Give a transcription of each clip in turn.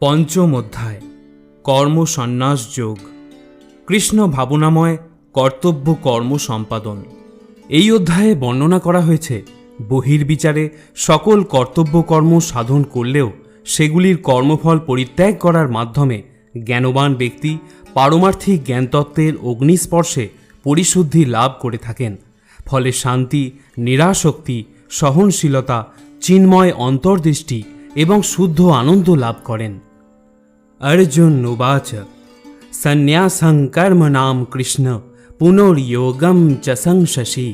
পঞ্চম অধ্যায় কর্ম সন্ন্যাস যোগ। কৃষ্ণ ভাবনাময় কর্তব্য কর্ম সম্পাদন। এই অধ্যায়ে বর্ণনা করা হয়েছে বহির্বিচারে সকল কর্তব্য কর্ম সাধন করলেও সেগুলির কর্মফল পরিত্যাগ করার মাধ্যমে জ্ঞানবান ব্যক্তি পারমার্থিক জ্ঞানতত্ত্বের অগ্নিস্পর্শে পরিশুদ্ধি লাভ করে থাকেন। ফলে শান্তি, নিরাসক্তি, সহনশীলতা, চিন্ময় অন্তর্দৃষ্টি এবং শুদ্ধ আনন্দ লাভ করেন। अर्जुन उवाच सन्न्यासं कर्मणां कृष्ण पुनर्योगं च संशसि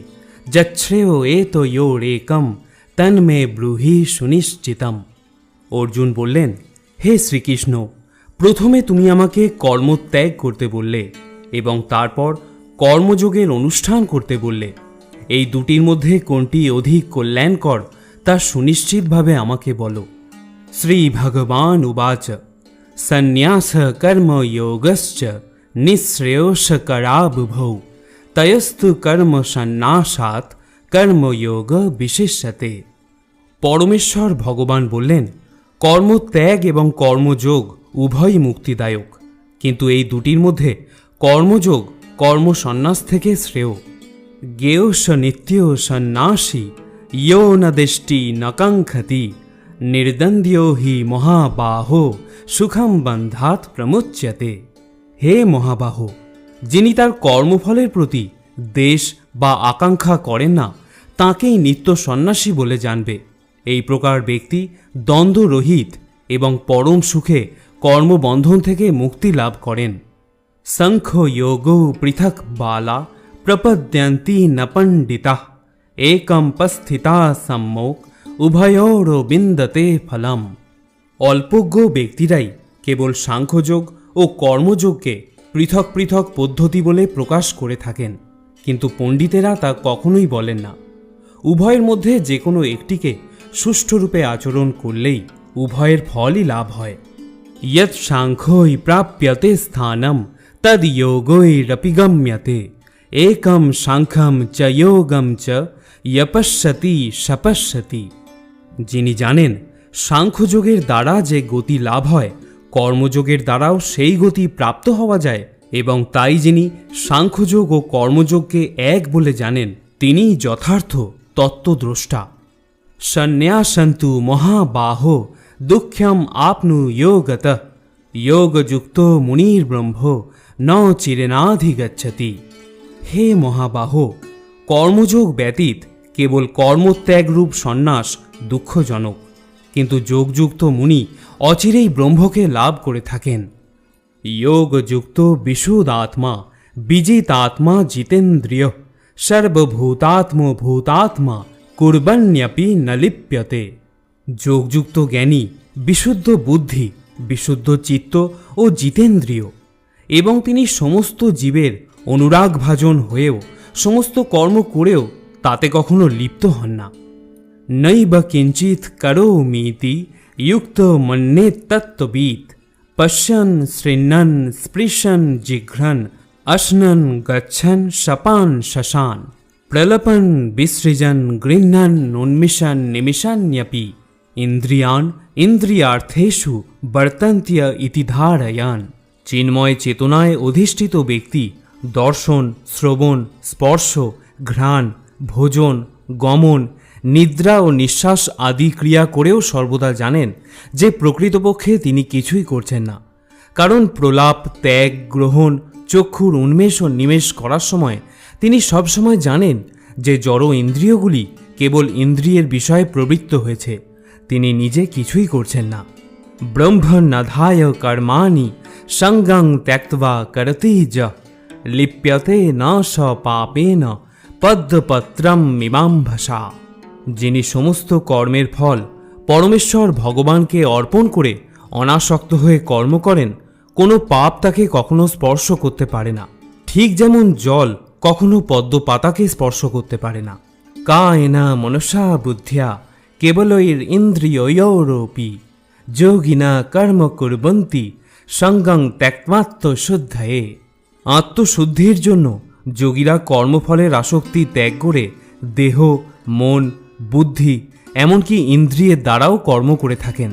যচ্ছ্রেয় এতো योरेकं তন্মে ব্রূহি সুনিশ্চিতম। অর্জুন বললেন, হে শ্রীকৃষ্ণ, প্রথমে তুমি আমাকে কর্মত্যাগ করতে বললে এবং তারপর কর্মযোগের অনুষ্ঠান করতে বললে। এই দুটির মধ্যে কোনটি অধিক কল্যাণকর তা সুনিশ্চিতভাবে আমাকে বলো। শ্রী ভগবান উবাচ সন্ন্যাস কর্ম যোগশ্চ নিঃশ্রেয়স্করাবুভৌ তয়স্তু কর্ম সন্ন্যাসাৎ কর্মযোগ বিশেষ্যতে। পরমেশ্বর ভগবান বললেন, কর্মত্যাগ এবং কর্মযোগ উভয়ই মুক্তিদায়ক, কিন্তু এই দুটির মধ্যে কর্মযোগ কর্মসন্ন্যাস থেকে শ্রেয়। জ্ঞেয়স্য নিত্য সন্ন্যাসী ইয়ো ন দৃষ্টি ন কাঙ্ক্ষতি নির্দন্দ্যো হি মহাবাহো সুখম বন্ধাৎ প্রমুচ্যতে। হে মহাবাহ, যিনি তার কর্মফলের প্রতি দেশ বা আকাঙ্ক্ষা করেন না তাঁকেই নিত্য সন্ন্যাসী বলে জানবে। এই প্রকার ব্যক্তি দ্বন্দ্বরহিত এবং পরম সুখে কর্মবন্ধন থেকে মুক্তি লাভ করেন। সংখ্য যোগৌ পৃথক বালা প্রপদ্যন্তি ন পণ্ডিতাঃ একম পস্থিতা সম্মোক উভয়োর বিন্দতে ফলম। অল্পজ্ঞ ব্যক্তিরাই কেবল সাংখ্যযোগ ও কর্মযোগকে পৃথক পৃথক পদ্ধতি বলে প্রকাশ করে থাকেন, কিন্তু পণ্ডিতেরা তা কখনোই বলেন না। উভয়ের মধ্যে যে কোনো একটিকে সুষ্ঠুরূপে আচরণ করলেই উভয়ের ফলই লাভ হয়। ইয়ৎ সাংখ্যৈ প্রাপ্যতে স্থানম তদ যোগৈরপি গম্যতে একম সাংখ্যম চ যোগম চ যপশ্যতি সপশ্যতি। যিনি জানেন সাংখ্যযোগের দ্বারা যে গতি লাভ হয় কর্মযোগের দ্বারাও সেই গতি প্রাপ্ত হওয়া যায়, এবং তাই যিনি সাংখ্যযোগ ও কর্মযোগকে এক বলে জানেন তিনিই যথার্থ তত্ত্বদ্রষ্টা। সন্ন্যাসন্তু মহাবাহো দুঃখ্যম আপনুয়োগতঃ যোগযুক্ত মুনির্ব্রহ্ম ন চিরেনাধিগচ্ছতি। হে মহাবাহ, কর্মযোগ ব্যতীত কেবল কর্মত্যাগরূপ সন্ন্যাস দুঃখজনক, কিন্তু যোগযুক্ত মুনি অচিরেই ব্রহ্মকে লাভ করে থাকেন। যোগযুক্ত বিশুদ্ধাত্মা বিজিতাত্মা জিতেন্দ্রিয় সর্বভূতাত্মভূতাত্মা কুর্বন্যপি ন লিপ্যতে। যোগযুক্ত জ্ঞানী বিশুদ্ধ বুদ্ধি, বিশুদ্ধ চিত্ত ও জিতেন্দ্রিয়, এবং তিনি সমস্ত জীবের অনুরাগভাজন হয়েও সমস্ত কর্ম করেও তাতে কখনো লিপ্ত হন না। নৈব কিঞ্চিৎ করোমিতি যুক্ত মন্যেত তত্ত্ববিৎ পশ্যন শৃণ্বন স্পৃশন জিঘ্রন অশ্নন গচ্ছন শপান শশান প্রলপন বিসৃজন গৃহ্ণন উন্মিষন নিমিষান্যপি ইন্দ্রিয়ান ইন্দ্রিয়ার্থেষু বর্তন্ত্য ইতি ধারয়ান। চিন্ময় চেতনায় অধিষ্ঠিত ব্যক্তি দর্শন, শ্রবণ, স্পর্শ, ঘ্রাণ, ভোজন, গমন, নিদ্রা ও নিঃশ্বাস আদি ক্রিয়া করেও সর্বদা জানেন যে প্রকৃতপক্ষে তিনি কিছুই করছেন না, কারণ প্রলাপ, ত্যাগ, গ্রহণ, চক্ষুর উন্মেষ ও নিমেষ করার সময় তিনি সবসময় জানেন যে জড় ইন্দ্রিয়গুলি কেবল ইন্দ্রিয়ের বিষয়ে প্রবৃত্ত হয়েছে, তিনি নিজে কিছুই করছেন না। ব্রহ্মন্নধায় কর্মাণি সঙ্গং ত্যক্ত্বা করতি য লিপ্যতে ন স পাপেন পদ্মপত্রম মীমাম্ভসা। যিনি সমস্ত কর্মের ফল পরমেশ্বর ভগবানকে অর্পণ করে অনাসক্ত হয়ে কর্ম করেন, কোনো পাপ তাকে কখনো স্পর্শ করতে পারে না, ঠিক যেমন জল কখনো পদ্মপাতাকে স্পর্শ করতে পারে না। কায়েনা মনসা বুদ্ধ্যা কেবলৈর ইন্দ্রিয়োরপি যোগিনা কর্ম কুর্বন্তি সঙ্গং ত্যক্ত্বাত্মশুদ্ধয়ে। আত্মশুদ্ধির জন্য যোগীরা কর্মফলের আসক্তি ত্যাগ করে দেহ, মন, বুদ্ধি এমনকি ইন্দ্রিয়ের দ্বারাও কর্ম করে থাকেন।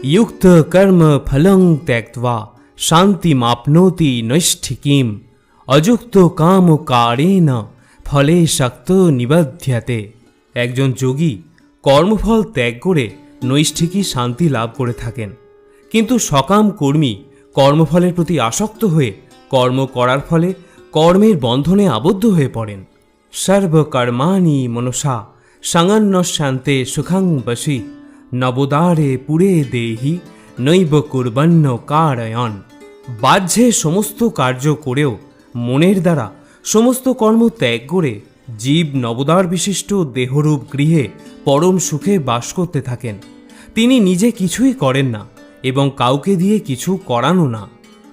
युक्त कर्म फलं त्यक्त्वा शान्तिमाप्नोति नैष्ठिकीम् अयुक्तो काम कारेण ফলে শক্ত নিবধ্যতে। একজন যোগী কর্মফল ত্যাগ করে নৈষ্ঠিকী শান্তি লাভ করে থাকেন, কিন্তু সকাম কর্মী কর্মফলের প্রতি আসক্ত হয়ে কর্ম করার ফলে কর্মের বন্ধনে আবদ্ধ হয়ে পড়েন। সর্বকর্মাণি মনসা সঙ্গন্নশান্তে সুখং বশি নবোদারে পুরে দেহি নৈব কুর্বন্ন কারয়ন। বাহ্যে সমস্ত কার্য করেও মনের দ্বারা সমস্ত কর্ম ত্যাগ করে জীব নবদার বিশিষ্ট দেহরূপ গৃহে পরম সুখে বাস করতে থাকেন। তিনি নিজে কিছুই করেন না এবং কাউকে দিয়ে কিছু করানো না।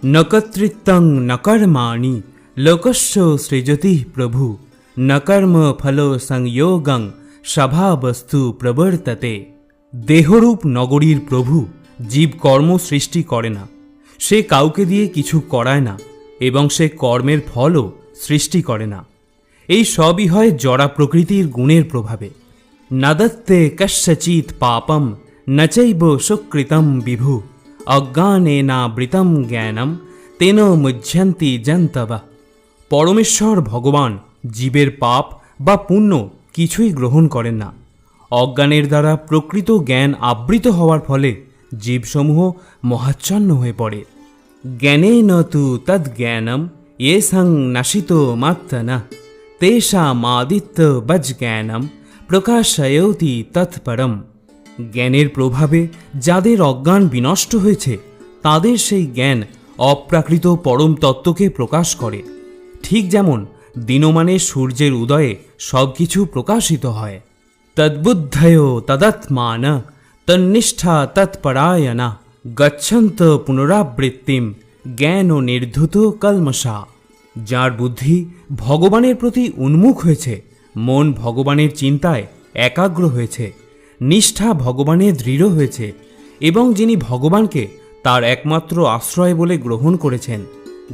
নকর্তৃত্বং নকর্মাণি লোকস্য সৃজতি প্রভু নকর্ম ফল সংযোগং স্বভাবস্তু প্রবর্ততে। দেহরূপ নগরীর প্রভু জীব কর্ম সৃষ্টি করে না, সে কাউকে দিয়ে কিছু করায় না এবং সে কর্মের ফলও সৃষ্টি করে না। এই সবই হয় জড়া প্রকৃতির গুণের প্রভাবে। নদত্তে কস্যচিৎ পাপম নচৈব সুকৃতম বিভু অজ্ঞানেনাবৃতম জ্ঞানম তেন মুহ্যন্তি জন্তবা। পরমেশ্বর ভগবান জীবের পাপ বা পুণ্য কিছুই গ্রহণ করেন না। অজ্ঞানের দ্বারা প্রকৃত জ্ঞান আবৃত হওয়ার ফলে জীবসমূহ মহাচ্ছন্ন হয়ে পড়ে। জ্ঞানেন তু তদ্জ্ঞানম येषां नशितो मात्तना तेषामादित्य बज्ज्ञानम প্রকাশয়তি তৎপরম। জ্ঞানের প্রভাবে যাদের অজ্ঞান বিনষ্ট হয়েছে তাদের সেই জ্ঞান অপ্রাকৃত পরম তত্ত্বকে প্রকাশ করে। ঠিক যেমন দিনমানে সূর্যের উদয়ে সব কিছু প্রকাশিত হয়। তদ্বুদ্ধয় তদাত্মান তন্নিষ্ঠা তৎপরায়ণা গচ্ছন্ত পুনরাবৃত্তিম জ্ঞান ও নির্ধুত কলমশা। যার বুদ্ধি ভগবানের প্রতি উন্মুখ হয়েছে, মন ভগবানের চিন্তায় একাগ্র হয়েছে, নিষ্ঠা ভগবানে দৃঢ় হয়েছে এবং যিনি ভগবানকে তার একমাত্র আশ্রয় বলে গ্রহণ করেছেন,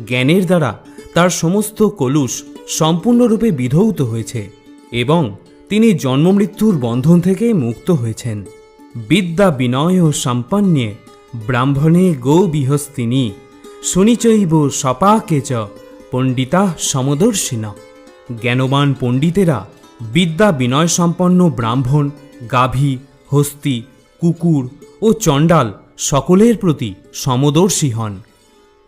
জ্ঞানের দ্বারা তার সমস্ত কলুষ সম্পূর্ণরূপে বিধৌত হয়েছে এবং তিনি জন্মমৃত্যুর বন্ধন থেকে মুক্ত হয়েছেন। বিদ্যা বিনয় সম্পন্নে ব্রাহ্মণে গোবিহস্তিনী শুনিচৈব সপাকে চ পণ্ডিতা সমদর্শিনা। জ্ঞানবান পণ্ডিতেরা বিদ্যা বিনয় সম্পন্ন ব্রাহ্মণ, গাভী, হস্তি, কুকুর ও চণ্ডাল সকলের প্রতি সমদর্শী হন।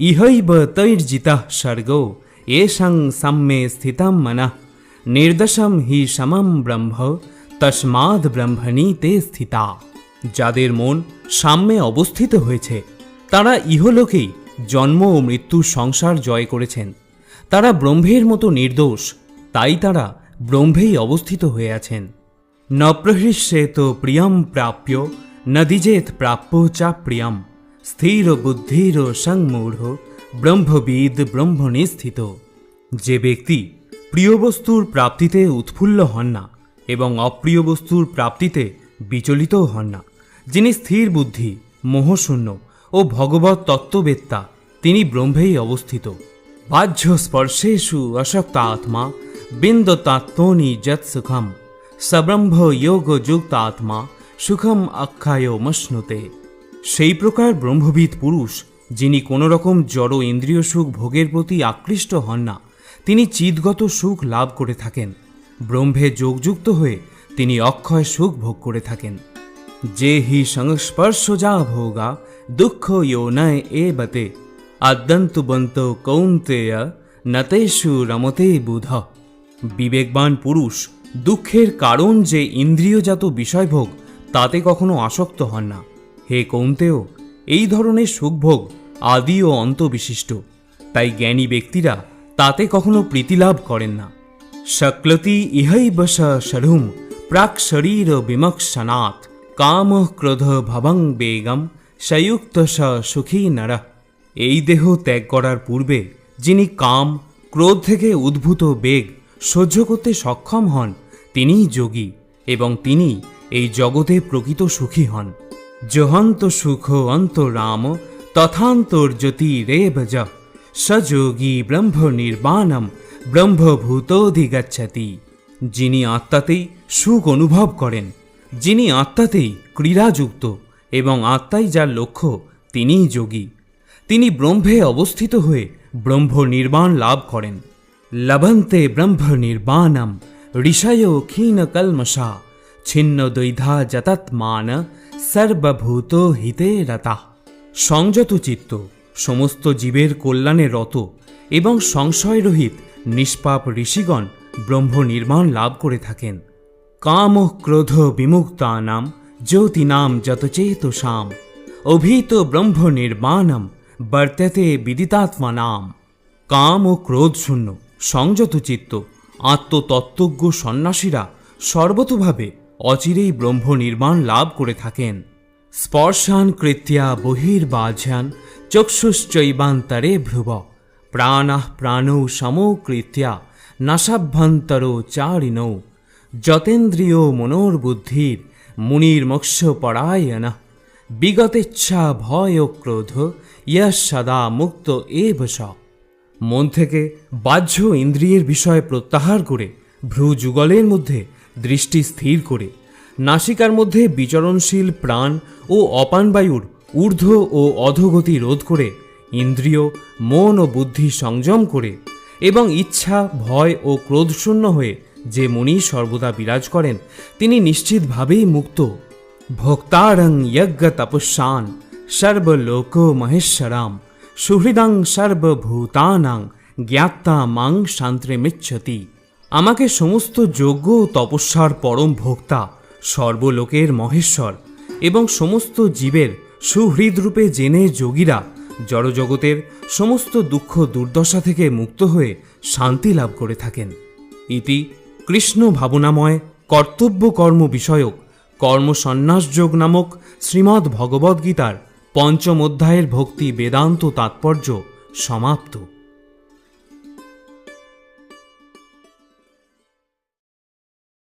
ইহৈব তৈর্জিতঃ স্বর্গো येषां সাম্যে স্থিতম মনঃ নির্দশম হি সমম ব্রহ্ম তস্মাদ ব্রহ্মণি তে স্থিতা। যাদের মন সাম্যে অবস্থিত হয়েছে তারা ইহলোকেই জন্ম ও মৃত্যুর সংসার জয় করেছেন। তারা ব্রহ্মের মতো নির্দোষ, তাই তারা ব্রহ্মেই অবস্থিত হয়ে আছেন। ন প্রহৃষ্যেত প্রিয়ম প্রাপ্য ন দ্বিজেত প্রাপ্য চা প্রিয়ম স্থির বুদ্ধির সংমূঢ় ব্রহ্মবিদ ব্রহ্মণি স্থিত। যে ব্যক্তি প্রিয় বস্তুর প্রাপ্তিতে উৎফুল্ল হন না এবং অপ্রিয় বস্তুর প্রাপ্তিতে বিচলিতও হন না, যিনি স্থির বুদ্ধি, মোহশূন্য ও ভগবত তত্ত্ববেত্তা, তিনি ব্রহ্মেই অবস্থিত। বাহ্য স্পর্শেষু অশক্ত আত্মা বিন্দতাত্মনি যৎ সুখম সব্রহ্ম যোগ যুক্ত আত্মা সুখম অক্ষায় মশ্নুতে। সেই প্রকার ব্রহ্মবিদ পুরুষ যিনি কোনো রকম জড় ইন্দ্রিয় সুখ ভোগের প্রতি আকৃষ্ট হন না, তিনি চিদগত সুখ লাভ করে থাকেন। ব্রহ্মে যোগযুক্ত হয়ে তিনি অক্ষয় সুখ ভোগ করে থাকেন। যে হি সংস্পর্শজা ভোগা দুঃখ ইয়ো নয় এ বতে আদ্যন্তবন্ত কৌন্তেয় নতেষু রমতে বুধ। বিবেকবান পুরুষ দুঃখের কারণ যে ইন্দ্রিয়জাত বিষয়ভোগ তাতে কখনো আসক্ত হন না। হে কৌন্তেয়, এই ধরনের সুখভোগ আদি ও অন্ত বিশিষ্ট, তাই জ্ঞানী ব্যক্তিরা তাতে কখনো প্রীতিলাভ করেন না। শক্লতি ইহৈব শরুম প্রাক শরীর বিমক্ষণাৎ কাম ক্রোধ ভবং বেগম সযুক্ত স সুখী নর। এই দেহ ত্যাগ করার পূর্বে যিনি কাম ক্রোধ থেকে উদ্ভূত বেগ সহ্য করতে সক্ষম হন, তিনিই যোগী এবং তিনি এই জগতে প্রকৃত সুখী হন। জহন্ত সুখ অন্তরাম তথান্তর্জ্যোতি রেব য সযোগী ব্রহ্ম নির্বাণম ব্রহ্মভূতোধিগচ্ছতি। যিনি আত্মাতেই সুখ অনুভব করেন, যিনি আত্মাতেই ক্রীড়াযুক্ত এবং আত্মাই যার লক্ষ্য তিনিই যোগী। তিনি ব্রহ্মে অবস্থিত হয়ে ব্রহ্ম নির্বাণ লাভ করেন। লভন্তে ব্রহ্ম নির্বাণম ঋষয় ক্ষীণ কলমশা ছিন্ন দ্বৈধা যতৎমান সর্বভূত হিতে রতা। সংযত চিত্ত সমস্ত জীবের কল্যাণে রত এবং সংশয়রহিত নিষ্পাপ ঋষিগণ ব্রহ্ম নির্মাণ লাভ করে থাকেন। কাম ক্রোধ বিমুক্তানাম জ্যোতিনাম যতচেতসাম অভীত ব্রহ্ম নির্মাণম বর্ততে বিদিতাত্মানাম। কাম ও ক্রোধ শূন্য সংযত চিত্ত আত্মতত্ত্বজ্ঞ সন্ন্যাসীরা সর্বতোভাবে অচিরেই ব্রহ্ম নির্মাণ লাভ করে থাকেন। স্পর্শান কৃত্যা বহির্বাঝ্যান চক্ষুশ্চৈবান্তরে ভ্রুব প্রাণঃ প্রাণৌ সমকৃত্যা নাসাভ্যন্তরো চারিণৌ যতেন্দ্রিয় মনোর্বুদ্ধির মুনির্মোক্ষ পরায়ণঃ বিগতেচ্ছা ভয় ক্রোধ ইয়ঃ সদা মুক্ত এব স। মন থেকে বাহ্য ইন্দ্রিয়ের বিষয় প্রত্যাহার করে ভ্রু যুগলের মধ্যে দৃষ্টি স্থির করে নাসিকার মধ্যে বিচরণশীল প্রাণ ও অপানবায়ুর ঊর্ধ্ব ও অধোগতি রোধ করে ইন্দ্রিয় মন ও বুদ্ধি সংযম করে এবং ইচ্ছা ভয় ও ক্রোধশূন্য হয়ে যে মুনি সর্বদা বিরাজ করেন তিনি নিশ্চিতভাবেই মুক্ত। ভোক্তারং যজ্ঞ তপস্যান সর্বলোক মহেশ্বরাম সুহৃদং সর্বভূতানাং জ্ঞাত্তা মাং শান্তিমিচ্ছতি। আমাকে সমস্ত যজ্ঞ ও তপস্যার পরম ভোক্তা সর্বলোকের মহেশ্বর এবং সমস্ত জীবের সুহৃদরূপে জেনে যোগীরা জড়জগতের সমস্ত দুঃখ দুর্দশা থেকে মুক্ত হয়ে শান্তি লাভ করে থাকেন। ইতি কৃষ্ণ ভাবনাময় কর্তব্য কর্ম বিষয়ক কর্মসন্ন্যাসযোগ নামক শ্রীমদ্ ভগবদ্গীতার ৫ম অধ্যায়ের ভক্তি বেদান্ত তাৎপর্য সমাপ্ত।